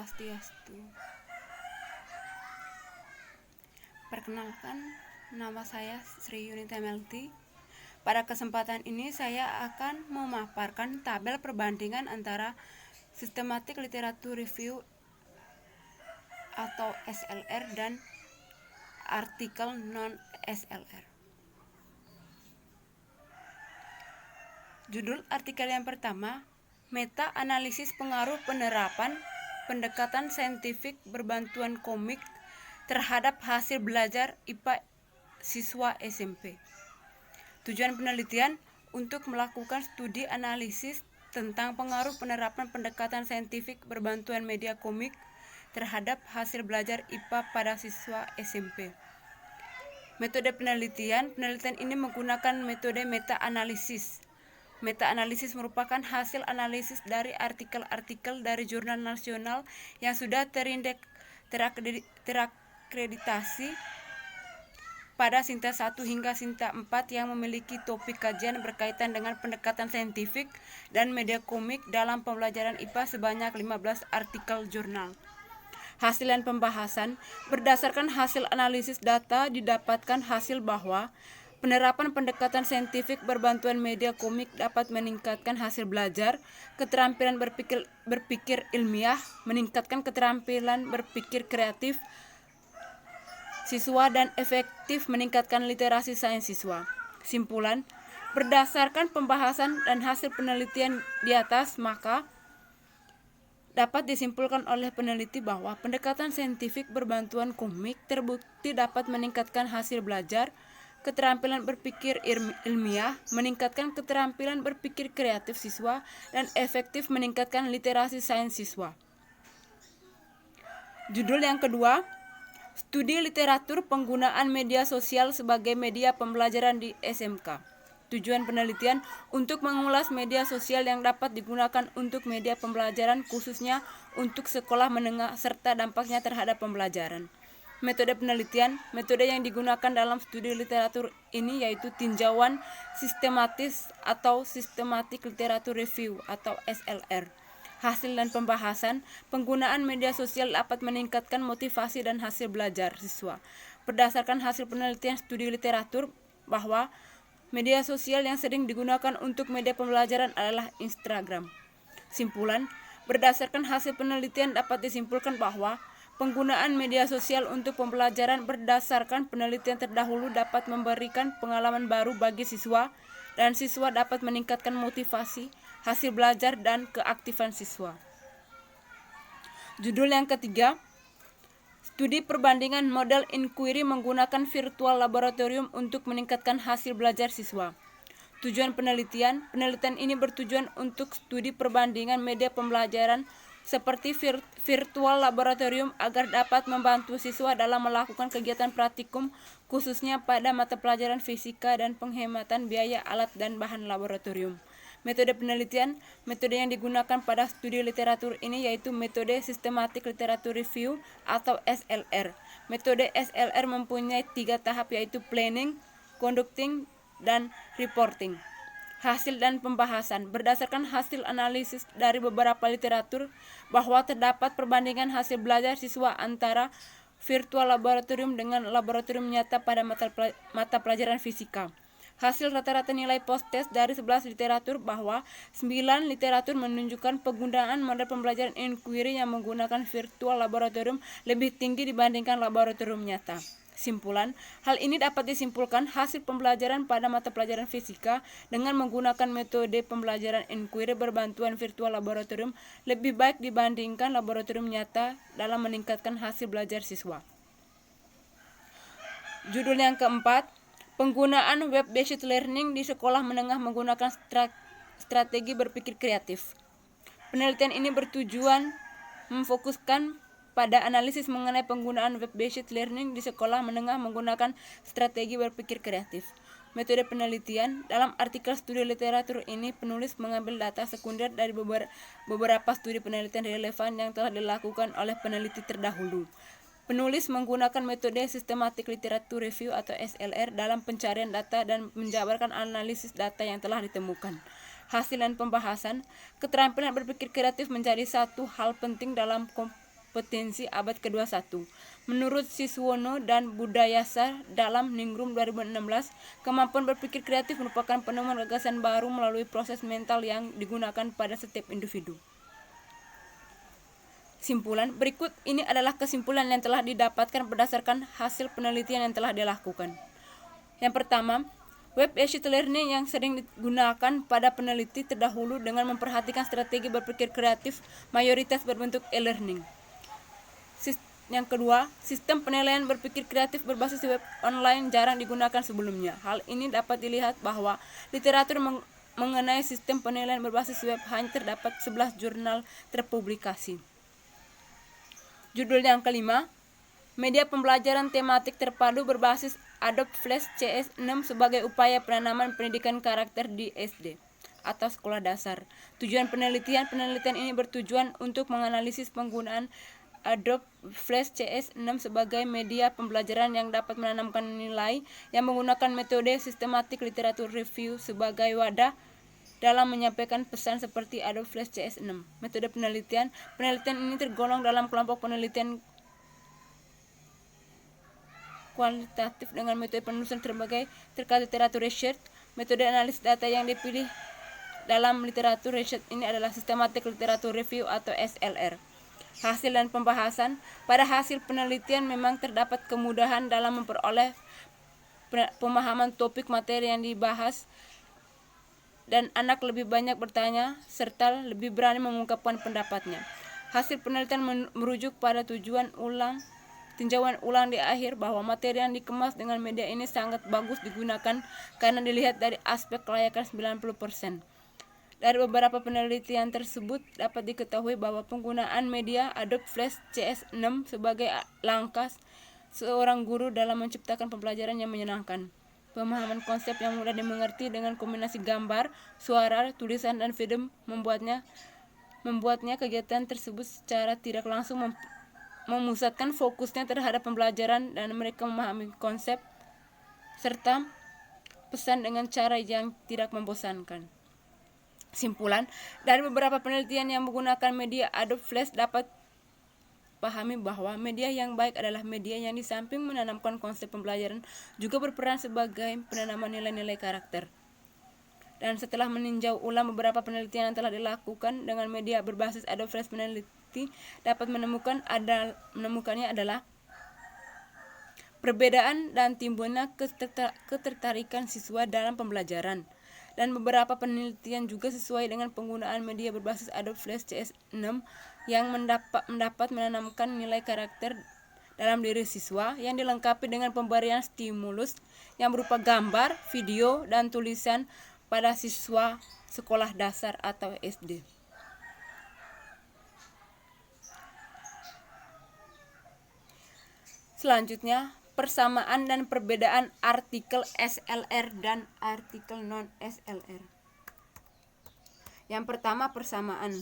Swastiastu. Perkenalkan, nama saya Sri Yunita Melty. Pada kesempatan ini saya akan memaparkan tabel perbandingan antara Systematic Literature Review atau SLR dan artikel non-SLR. Judul artikel yang pertama, Meta-analisis pengaruh penerapan pendekatan saintifik berbantuan komik terhadap hasil belajar IPA siswa SMP. Tujuan penelitian untuk melakukan studi analisis tentang pengaruh penerapan pendekatan saintifik berbantuan media komik terhadap hasil belajar IPA pada siswa SMP. Metode penelitian ini menggunakan metode meta-analisis. Meta-analisis merupakan hasil analisis dari artikel-artikel dari jurnal nasional yang sudah terakreditasi pada Sinta 1 hingga Sinta 4 yang memiliki topik kajian berkaitan dengan pendekatan saintifik dan media komik dalam pembelajaran IPA sebanyak 15 artikel jurnal. Hasil dan pembahasan berdasarkan hasil analisis data didapatkan hasil bahwa penerapan pendekatan saintifik berbantuan media komik dapat meningkatkan hasil belajar, keterampilan berpikir ilmiah, meningkatkan keterampilan berpikir kreatif siswa dan efektif meningkatkan literasi sains siswa. Simpulan, berdasarkan pembahasan dan hasil penelitian di atas, maka dapat disimpulkan oleh peneliti bahwa pendekatan saintifik berbantuan komik terbukti dapat meningkatkan hasil belajar, keterampilan berpikir ilmiah, meningkatkan keterampilan berpikir kreatif siswa, dan efektif meningkatkan literasi sains siswa. Judul yang kedua, Studi Literatur Penggunaan Media Sosial sebagai Media Pembelajaran di SMK. Tujuan penelitian untuk mengulas media sosial yang dapat digunakan untuk media pembelajaran khususnya untuk sekolah menengah serta dampaknya terhadap pembelajaran. Metode penelitian, metode yang digunakan dalam studi literatur ini yaitu tinjauan sistematis atau Systematic Literature Review atau SLR. Hasil dan pembahasan, penggunaan media sosial dapat meningkatkan motivasi dan hasil belajar siswa. Berdasarkan hasil penelitian studi literatur bahwa media sosial yang sering digunakan untuk media pembelajaran adalah Instagram. Simpulan, berdasarkan hasil penelitian dapat disimpulkan bahwa penggunaan media sosial untuk pembelajaran berdasarkan penelitian terdahulu dapat memberikan pengalaman baru bagi siswa dan siswa dapat meningkatkan motivasi, hasil belajar, dan keaktifan siswa. Judul yang ketiga, Studi Perbandingan Model Inquiry menggunakan Virtual Laboratorium untuk meningkatkan hasil belajar siswa. Tujuan penelitian ini bertujuan untuk studi perbandingan media pembelajaran seperti virtual laboratorium agar dapat membantu siswa dalam melakukan kegiatan praktikum khususnya pada mata pelajaran fisika dan penghematan biaya alat dan bahan laboratorium. Metode penelitian, metode yang digunakan pada studi literatur ini yaitu metode Systematic Literature Review atau SLR. Metode SLR mempunyai 3 tahap yaitu planning, conducting, dan reporting. Hasil dan pembahasan berdasarkan hasil analisis dari beberapa literatur bahwa terdapat perbandingan hasil belajar siswa antara virtual laboratorium dengan laboratorium nyata pada mata pelajaran fisika. Hasil rata-rata nilai post-test dari 11 literatur bahwa 9 literatur menunjukkan penggunaan model pembelajaran inquiry yang menggunakan virtual laboratorium lebih tinggi dibandingkan laboratorium nyata. Simpulan, hal ini dapat disimpulkan hasil pembelajaran pada mata pelajaran fisika dengan menggunakan metode pembelajaran inquiry berbantuan virtual laboratorium lebih baik dibandingkan laboratorium nyata dalam meningkatkan hasil belajar siswa. Judul yang keempat, Penggunaan Web-Based Learning di Sekolah Menengah menggunakan strategi berpikir kreatif. Penelitian ini bertujuan memfokuskan pada analisis mengenai penggunaan web-based learning di sekolah menengah menggunakan strategi berpikir kreatif. Metode penelitian, dalam artikel studi literatur ini penulis mengambil data sekunder dari beberapa studi penelitian relevan yang telah dilakukan oleh peneliti terdahulu. Penulis menggunakan metode Systematic Literature Review atau SLR dalam pencarian data dan menjabarkan analisis data yang telah ditemukan. Hasil dan pembahasan, keterampilan berpikir kreatif menjadi satu hal penting dalam kompetensi abad ke-21. Menurut Siswono dan Budayasar dalam Ningrum 2016, kemampuan berpikir kreatif merupakan penemuan gagasan baru melalui proses mental yang digunakan pada setiap individu. Simpulan berikut ini adalah kesimpulan yang telah didapatkan berdasarkan hasil penelitian yang telah dilakukan. Yang pertama, web-based learning yang sering digunakan pada peneliti terdahulu dengan memperhatikan strategi berpikir kreatif mayoritas berbentuk e-learning. Yang kedua, sistem penilaian berpikir kreatif berbasis web online jarang digunakan sebelumnya. Hal ini dapat dilihat bahwa literatur mengenai sistem penilaian berbasis web hanya terdapat 11 jurnal terpublikasi. Judul yang kelima, media pembelajaran tematik terpadu berbasis Adobe Flash CS6 sebagai upaya penanaman pendidikan karakter di SD atau sekolah dasar. Tujuan penelitian ini bertujuan untuk menganalisis penggunaan Adobe Flash CS6 sebagai media pembelajaran yang dapat menanamkan nilai yang menggunakan metode sistematik literatur review sebagai wadah dalam menyampaikan pesan seperti Adobe Flash CS6. Metode penelitian ini tergolong dalam kelompok penelitian kualitatif dengan metode penulisan terkait literatur research. Metode analisis data yang dipilih dalam literatur research ini adalah Systematic Literature Review atau SLR. Hasil dan pembahasan. Pada hasil penelitian memang terdapat kemudahan dalam memperoleh pemahaman topik materi yang dibahas, dan anak lebih banyak bertanya serta lebih berani mengungkapkan pendapatnya. Hasil penelitian merujuk pada tinjauan ulang di akhir bahwa materi yang dikemas dengan media ini sangat bagus digunakan karena dilihat dari aspek kelayakan 90%. Dari beberapa penelitian tersebut dapat diketahui bahwa penggunaan media Adobe Flash CS6 sebagai langkah seorang guru dalam menciptakan pembelajaran yang menyenangkan. Pemahaman konsep yang mudah dimengerti dengan kombinasi gambar, suara, tulisan, dan film membuatnya kegiatan tersebut secara tidak langsung memusatkan fokusnya terhadap pembelajaran dan mereka memahami konsep serta pesan dengan cara yang tidak membosankan. Simpulan, dari beberapa penelitian yang menggunakan media Adobe Flash dapat pahami bahwa media yang baik adalah media yang di samping menanamkan konsep pembelajaran juga berperan sebagai penanaman nilai-nilai karakter. Dan setelah meninjau ulang beberapa penelitian yang telah dilakukan dengan media berbasis Adobe Flash, peneliti dapat menemukannya adalah perbedaan dan timbulnya ketertarikan siswa dalam pembelajaran. Dan beberapa penelitian juga sesuai dengan penggunaan media berbasis Adobe Flash CS6 yang mendapat menanamkan nilai karakter dalam diri siswa yang dilengkapi dengan pemberian stimulus yang berupa gambar, video, dan tulisan pada siswa sekolah dasar atau SD. Selanjutnya, persamaan dan perbedaan artikel SLR dan artikel non-SLR. Yang pertama, persamaan.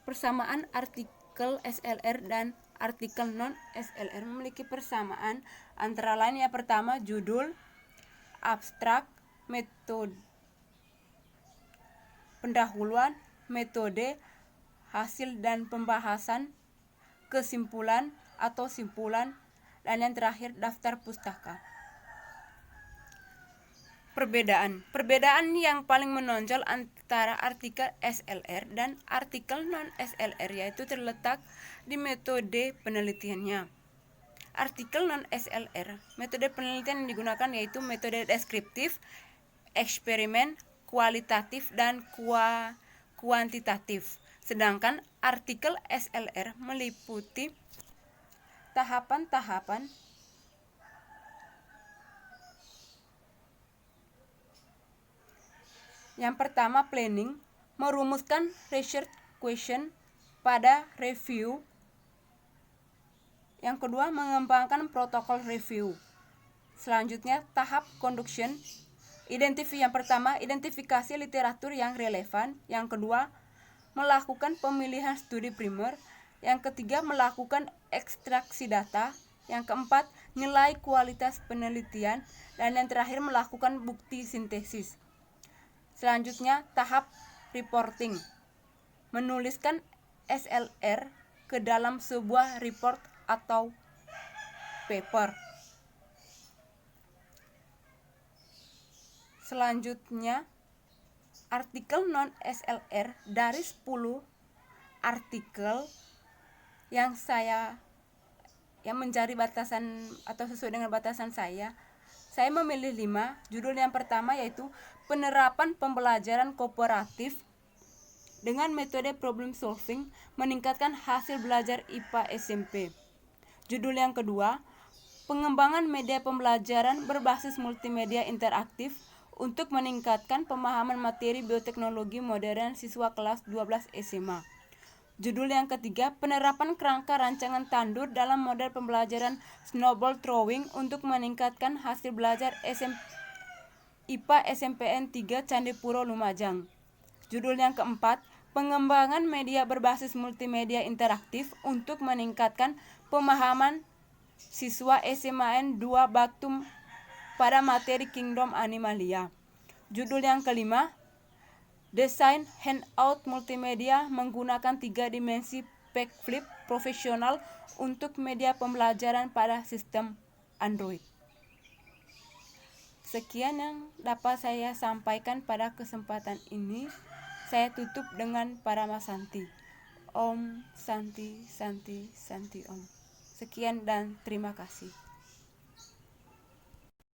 Persamaan artikel SLR dan artikel non-SLR memiliki persamaan antara lain yang pertama judul, abstrak, metode, pendahuluan, metode, hasil dan pembahasan, kesimpulan atau simpulan, dan yang terakhir daftar pustaka. Perbedaan yang paling menonjol antara artikel SLR dan artikel non-SLR yaitu terletak di metode penelitiannya. Artikel non-SLR, metode penelitian yang digunakan yaitu metode deskriptif, eksperimen, kualitatif, dan kuantitatif. Sedangkan artikel SLR meliputi tahapan-tahapan yang pertama planning, merumuskan research question pada review. Yang kedua mengembangkan protokol review. Selanjutnya tahap conduction, yang pertama identifikasi literatur yang relevan. Yang kedua melakukan pemilihan studi primer. Yang ketiga melakukan ekstraksi data. Yang keempat nilai kualitas penelitian. Dan yang terakhir melakukan bukti sintesis. Selanjutnya tahap reporting. Menuliskan SLR ke dalam sebuah report atau paper. Selanjutnya, artikel non SLR dari 10 artikel yang mencari batasan atau sesuai dengan batasan saya memilih 5. Judul yang pertama yaitu penerapan pembelajaran kooperatif dengan metode problem solving meningkatkan hasil belajar IPA SMP. Judul yang kedua, pengembangan media pembelajaran berbasis multimedia interaktif untuk meningkatkan pemahaman materi bioteknologi modern siswa kelas 12 SMA. Judul yang ketiga, penerapan kerangka rancangan tandur dalam model pembelajaran snowball throwing untuk meningkatkan hasil belajar IPA SMPN 3 Candipuro Lumajang. Judul yang keempat, pengembangan media berbasis multimedia interaktif untuk meningkatkan pemahaman siswa SMAN 2 Baktum pada materi Kingdom Animalia. Judul yang kelima, desain handout multimedia menggunakan 3 dimensi backflip profesional untuk media pembelajaran pada sistem Android. Sekian yang dapat saya sampaikan pada kesempatan ini. Saya tutup dengan Parama Santi. Om Santi Santi Santi Om. Sekian dan terima kasih.